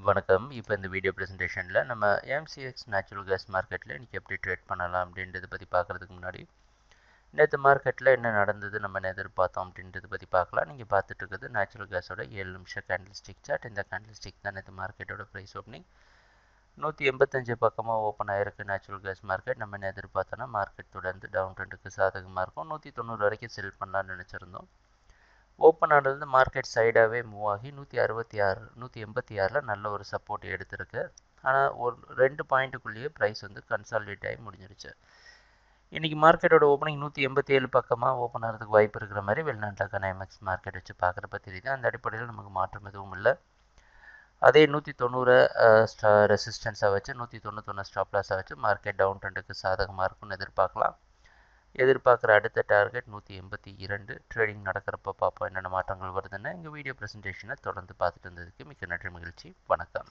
வணக்கம். இப்போ இந்த வீடியோ ப்ரெசன்டேஷனில் நம்ம எம்சிஎக்ஸ் நேச்சுரல் கேஸ் மார்க்கெட்டில் இன்றைக்கி எப்படி ட்ரேட் பண்ணலாம் அப்படின்றத பற்றி பார்க்குறதுக்கு முன்னாடி நேற்று மார்க்கெட்டில் என்ன நடந்தது நம்ம என்ன எதிர்பார்த்தோம் அப்படின்றத பற்றி பார்க்கலாம். நீங்கள் பார்த்துட்டு இருக்கிறது நேச்சுரல் கேஸோட 7 நிமிஷம் கேண்டில் ஸ்டிக் சார்ட். இந்த கேண்டில் ஸ்டிக் தான் நேற்று மார்க்கெட்டோட ப்ரைஸ் ஓப்பனிங் 185 பக்கமாக ஓப்பன் ஆகிருக்கு நேச்சுரல் கேஸ் மார்க்கெட். நம்ம என்ன எதிர்பார்த்தோன்னா மார்க்கெட் தொடர்ந்து டவுன் ட்ரெண்டுக்கு சாதகமாக இருக்கும். 190 வரைக்கும் செல் பண்ணலான்னு நினச்சிருந்தோம். ஓப்பன் ஆனது மார்க்கெட் சைடாகவே மூவ் ஆகி 186 நல்ல ஒரு சப்போர்ட் எடுத்திருக்கு. ஆனால் ஒரு 2 பாயிண்ட்டுக்குள்ளேயே ப்ரைஸ் வந்து கன்சாலிடேட் ஆகி முடிஞ்சிருச்சு. இன்றைக்கி மார்க்கெட்டோட ஓப்பனிங் 187 பக்கமாக ஓப்பன் ஆகிறதுக்கு வாய்ப்பு இருக்கிற மாதிரி வெளிநாட்டுக்கான எம்எக்ஸ் மார்க்கெட் வச்சு பார்க்குறப்ப தெரியுது. அந்த அடிப்படையில் நமக்கு மாற்றம் எதுவும் இல்லை. அதே 190 ரெசிஸ்டன்ஸாக வச்சு 191 ஸ்டாப் லாஸாக வச்சு மார்க்கெட் டவுன் ட்ரெண்டுக்கு சாதகமாக இருக்கும்னு எதிர்பார்க்குற அடுத்த டார்கெட் 182. ட்ரேடிங் நடக்கிறப்ப பார்ப்போம் என்னென்ன மாற்றங்கள் வருதுன்னு. எங்கள் வீடியோ ப்ரெசன்டேஷனை தொடர்ந்து பார்த்துட்டு இருந்ததுக்கு மிக்க நன்றி, மகிழ்ச்சி, வணக்கம்.